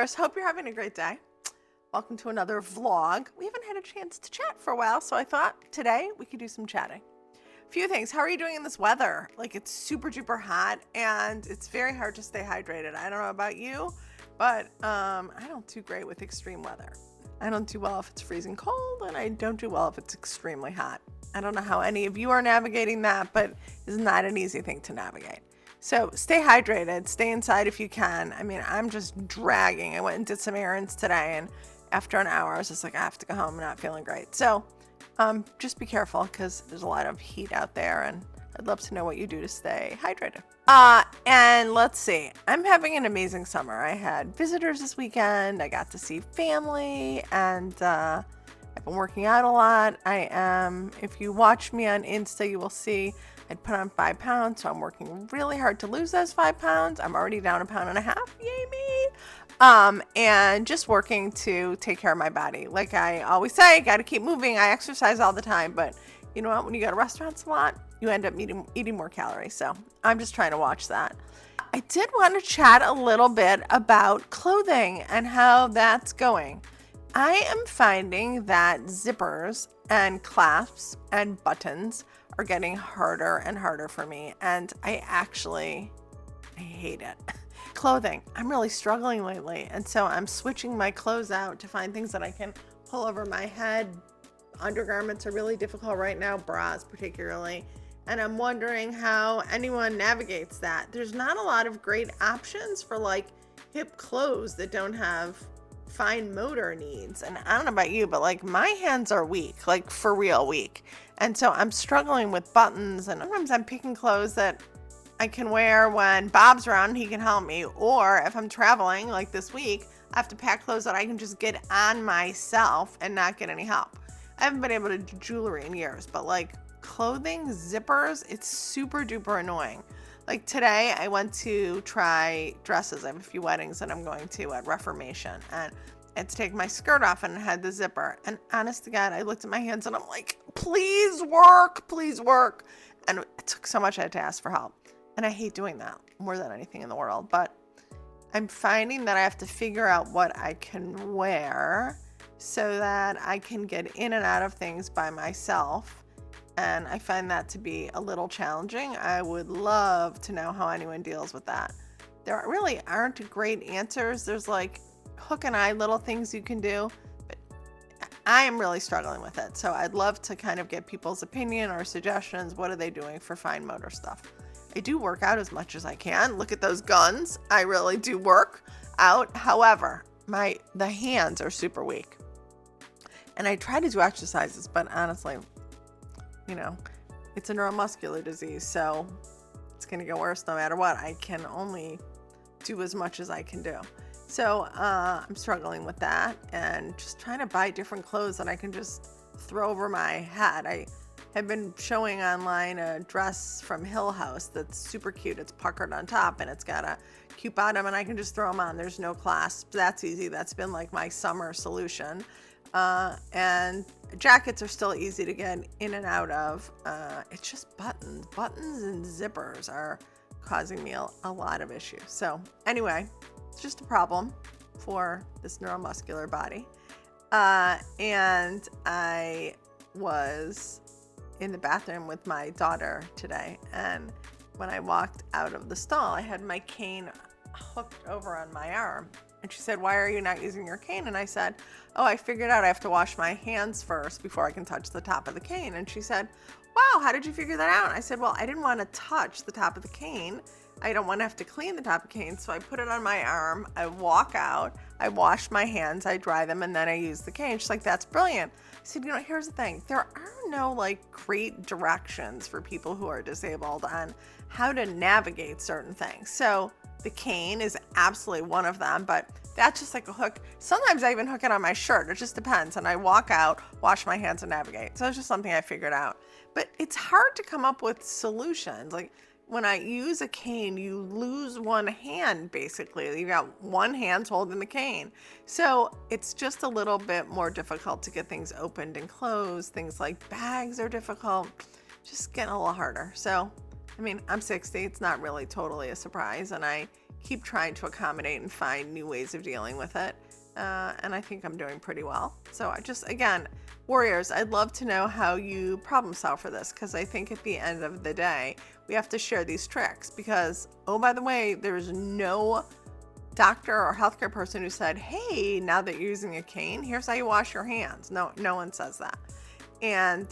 Divorce. Hope you're having a great day. Welcome to another vlog. We haven't had a chance to chat for a while, so I thought today we could do some chatting. A few things. How are you doing in this weather? Like, it's super duper hot and it's very hard to stay hydrated. I don't know about you, but I don't do great with extreme weather. I don't do well if it's freezing cold, and I don't do well if it's extremely hot. I don't know how any of you are navigating that, but it's not an easy thing to navigate. So stay hydrated, stay inside if you can. I mean, I'm just dragging. I went and did some errands today, and after an hour, I was just like, I have to go home. I'm not feeling great. So just be careful because there's a lot of heat out there, and I'd love to know what you do to stay hydrated. And let's see. I'm having an amazing summer. I had visitors this weekend. I got to see family, and I've been working out a lot. If you watch me on Insta, you will see I'd put on 5 pounds, so I'm working really hard to lose those 5 pounds. I'm already down 1.5 pounds. Yay me! And just working to take care of my body. Like I always say, got to keep moving. I exercise all the time, but you know what? When you go to restaurants a lot, you end up eating more calories. So I'm just trying to watch that. I did want to chat a little bit about clothing and how that's going. I am finding that zippers and clasps and buttons are getting harder and harder for me, and I hate it. Clothing, I'm really struggling lately, and so I'm switching my clothes out to find things that I can pull over my head. Undergarments are really difficult right now, bras particularly, and I'm wondering how anyone navigates that. There's not a lot of great options for like hip clothes that don't have fine motor needs, and I don't know about you, but like my hands are weak, like for real weak, and so I'm struggling with buttons, and sometimes I'm picking clothes that I can wear when Bob's around and he can help me, or if I'm traveling like this week, I have to pack clothes that I can just get on myself and not get any help. I haven't been able to do jewelry in years, but like clothing, zippers, it's super duper annoying. Like today I went to try dresses. I have a few weddings that I'm going to at Reformation, and I had to take my skirt off and it had the zipper. And honest to God, I looked at my hands and I'm like, please work, please work. And it took so much I had to ask for help. And I hate doing that more than anything in the world. But I'm finding that I have to figure out what I can wear so that I can get in and out of things by myself. And I find that to be a little challenging. I would love to know how anyone deals with that. There really aren't great answers. There's like hook and eye little things you can do, but I am really struggling with it. So I'd love to kind of get people's opinion or suggestions. What are they doing for fine motor stuff? I do work out as much as I can. Look at those guns. I really do work out. However, the hands are super weak. And I try to do exercises, but honestly, you know, it's a neuromuscular disease, so it's going to get worse no matter what. I can only do as much as I can do. So I'm struggling with that and just trying to buy different clothes that I can just throw over my head. I have been showing online a dress from Hill House that's super cute. It's puckered on top and it's got a cute bottom, and I can just throw them on. There's no clasp. That's easy. That's been like my summer solution. And jackets are still easy to get in and out of. It's just buttons and zippers are causing me a lot of issues. So anyway, it's just a problem for this neuromuscular body. And I was in the bathroom with my daughter today, and when I walked out of the stall, I had my cane hooked over on my arm. And she said, why are you not using your cane? And I said, oh, I figured out I have to wash my hands first before I can touch the top of the cane. And she said, wow, how did you figure that out? And I said, well, I didn't want to touch the top of the cane. I don't want to have to clean the top of the cane. So I put it on my arm. I walk out. I wash my hands. I dry them. And then I use the cane. She's like, that's brilliant. I said, you know, here's the thing. There are no like great directions for people who are disabled on how to navigate certain things. So the cane is absolutely one of them, but that's just like a hook. Sometimes I even hook it on my shirt. It just depends. And I walk out, wash my hands, and navigate. So it's just something I figured out. But it's hard to come up with solutions. Like when I use a cane, you lose one hand basically. You got one hand holding the cane. So it's just a little bit more difficult to get things opened and closed. Things like bags are difficult. Just getting a little harder. So I mean, I'm 60. It's not really totally a surprise, and I keep trying to accommodate and find new ways of dealing with it. And I think I'm doing pretty well. So I just, again, warriors, I'd love to know how you problem solve for this, because I think at the end of the day, we have to share these tricks because, oh, by the way, there's no doctor or healthcare person who said, hey, now that you're using a cane, here's how you wash your hands. No one says that. And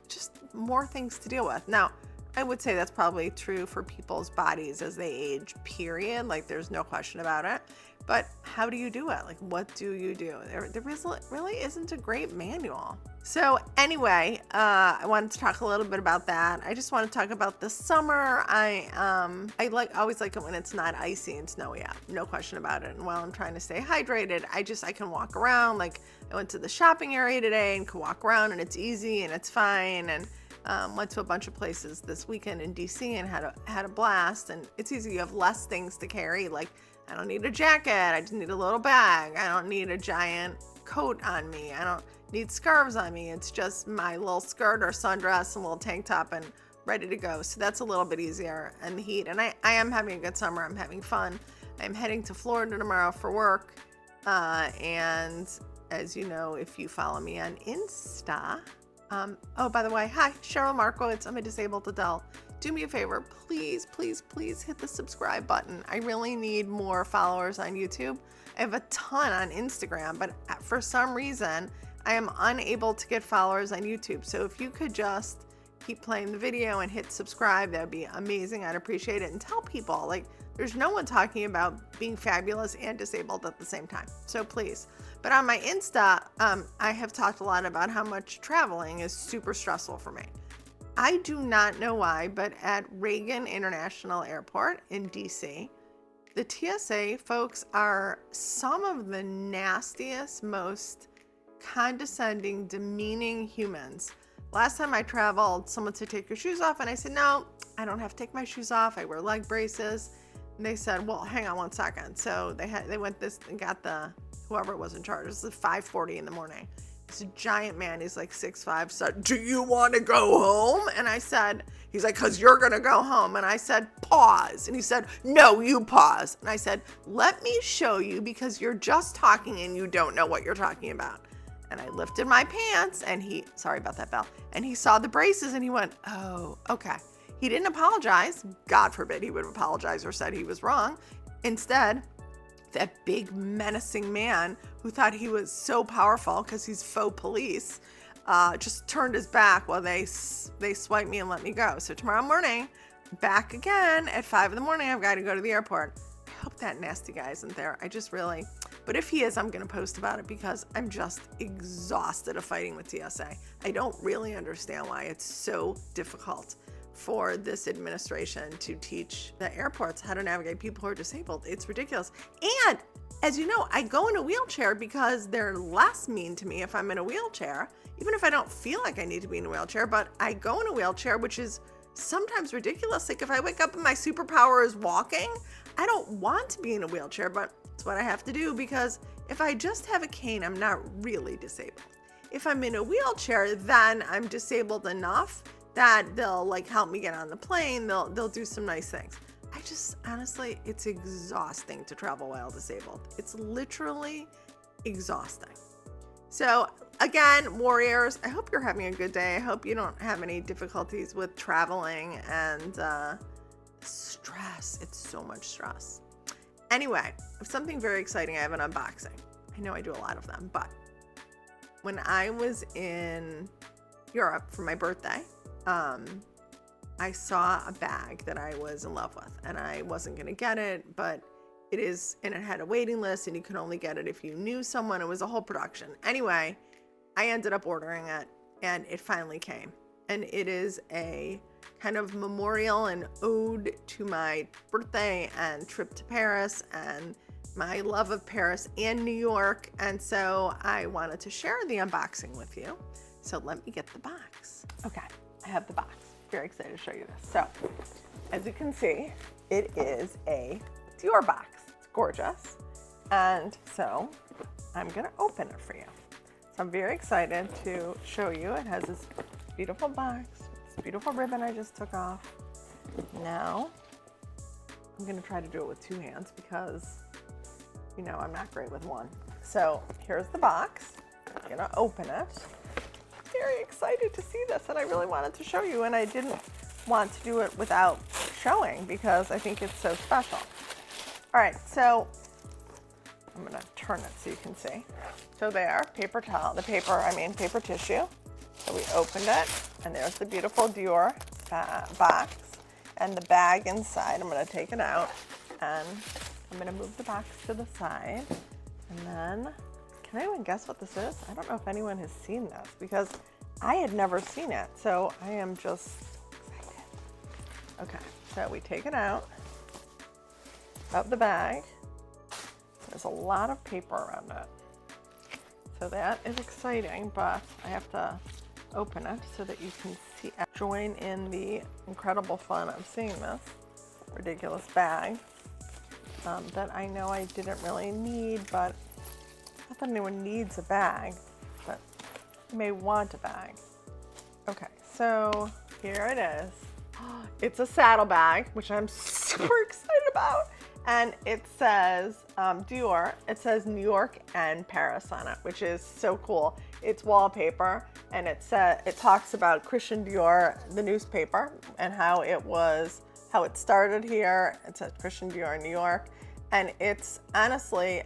just more things to deal with. Now, I would say that's probably true for people's bodies as they age, period. Like, there's no question about it. But how do you do it? Like, what do you do? There really isn't a great manual. So anyway, I wanted to talk a little bit about that. I just want to talk about the summer. I always like it when it's not icy and snowy out. No question about it. And while I'm trying to stay hydrated, I can walk around. Like, I went to the shopping area today and could walk around, and it's easy and it's fine. And went to a bunch of places this weekend in DC and had a blast. And it's easy. You have less things to carry. Like, I don't need a jacket. I just need a little bag. I don't need a giant coat on me. I don't need scarves on me. It's just my little skirt or sundress and little tank top and ready to go. So that's a little bit easier. And the heat. And I am having a good summer. I'm having fun. I'm heading to Florida tomorrow for work. And as you know, if you follow me on Insta, oh, by the way, hi, Cheryl Markowitz. I'm a disabled adult. Do me a favor, please, please, please hit the subscribe button. I really need more followers on YouTube. I have a ton on Instagram, but for some reason, I am unable to get followers on YouTube. So if you could just keep playing the video and hit subscribe, that would be amazing. I'd appreciate it. And tell people, like, there's no one talking about being fabulous and disabled at the same time. So please. But on my Insta, I have talked a lot about how much traveling is super stressful for me. I do not know why, but at Reagan International Airport in DC, the TSA folks are some of the nastiest, most condescending, demeaning humans. Last time I traveled, someone said, take your shoes off. And I said, no, I don't have to take my shoes off. I wear leg braces. And they said, well, hang on one second. So they went this and got whoever was in charge. This is 5:40 in the morning. It's a giant man. He's like 6'5", said, do you want to go home? And I said, he's like, because you're going to go home. And I said, pause. And he said, no, you pause. And I said, let me show you, because you're just talking and you don't know what you're talking about. And I lifted my pants and sorry about that, Belle. And he saw the braces and he went, oh, okay. He didn't apologize. God forbid he would have apologized or said he was wrong. Instead, that big menacing man who thought he was so powerful because he's faux police just turned his back while they swiped me and let me go. So tomorrow morning, back again at 5 in the morning, I've got to go to the airport. I hope that nasty guy isn't there. But if he is, I'm going to post about it because I'm just exhausted of fighting with TSA. I don't really understand why it's so difficult for this administration to teach the airports how to navigate people who are disabled. It's ridiculous. And as you know, I go in a wheelchair because they're less mean to me if I'm in a wheelchair, even if I don't feel like I need to be in a wheelchair, but I go in a wheelchair, which is sometimes ridiculous. Like, if I wake up and my superpower is walking, I don't want to be in a wheelchair, but it's what I have to do, because if I just have a cane, I'm not really disabled. If I'm in a wheelchair, then I'm disabled enough that they'll like help me get on the plane. They'll do some nice things. Honestly, it's exhausting to travel while disabled. It's literally exhausting. So again, warriors, I hope you're having a good day. I hope you don't have any difficulties with traveling and stress. It's so much stress. Anyway, something very exciting. I have an unboxing. I know I do a lot of them, but when I was in Europe for my birthday, I saw a bag that I was in love with, and I wasn't going to get it, but it had a waiting list, and you could only get it if you knew someone. It was a whole production. Anyway, I ended up ordering it, and it finally came. And it is a kind of memorial and ode to my birthday and trip to Paris and my love of Paris and New York. And so I wanted to share the unboxing with you. So let me get the box. Okay, I have the box. Very excited to show you this. So as you can see, it is a dior box. It's gorgeous. And so I'm gonna open it for you. So I'm very excited to show you. It has this beautiful box, this beautiful ribbon I just took off. Now I'm gonna try to do it with 2 hands because, you know, I'm not great with one. So here's the box. I'm gonna open it. Very excited to see this, and I really wanted to show you, and I didn't want to do it without showing because I think it's so special. All right, so I'm gonna turn it so you can see. So there, paper tissue. So we opened it, and there's the beautiful Dior box and the bag inside. I'm gonna take it out, and I'm gonna move the box to the side, and then, can anyone guess what this is? I don't know if anyone has seen this because I had never seen it, so I am just excited. Okay, so we take it out of the bag. There's a lot of paper around it. So that is exciting, but I have to open it so that you can see, join in the incredible fun of seeing this ridiculous bag that I know I didn't really need, but not that anyone needs a bag, but you may want a bag. Okay, so here it is. It's a saddle bag, which I'm super excited about. And it says Dior. It says New York and Paris on it, which is so cool. It's wallpaper, and it talks about Christian Dior, the newspaper, and how it started here. It says Christian Dior in New York, and it's honestly,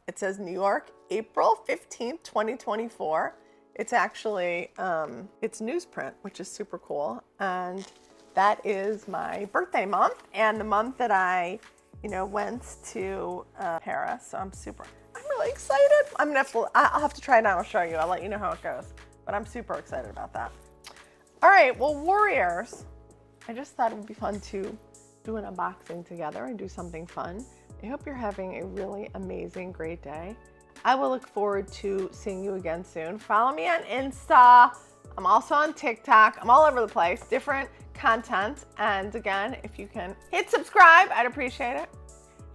it says New York, April 15th, 2024. It's actually, it's newsprint, which is super cool, and that is my birthday month, and the month that I went to Paris, so I'm really excited. I'll have to try it out. I'll show you. I'll let you know how it goes. But I'm super excited about that. All right, well, Warriors, I just thought it would be fun to do an unboxing together and do something fun. I hope you're having a really amazing, great day. I will look forward to seeing you again soon. Follow me on Insta. I'm also on TikTok. I'm all over the place, different content. And again, if you can hit subscribe, I'd appreciate it.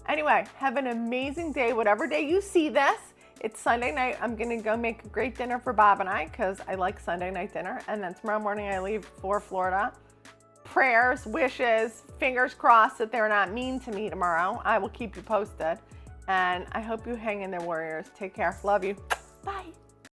Anyway, have an amazing day, whatever day you see this. It's Sunday night. I'm gonna go make a great dinner for Bob and I because I like Sunday night dinner. And then tomorrow morning I leave for Florida. Prayers, wishes, fingers crossed that they're not mean to me tomorrow. I will keep you posted. And I hope you hang in there, Warriors. Take care. Love you. Bye.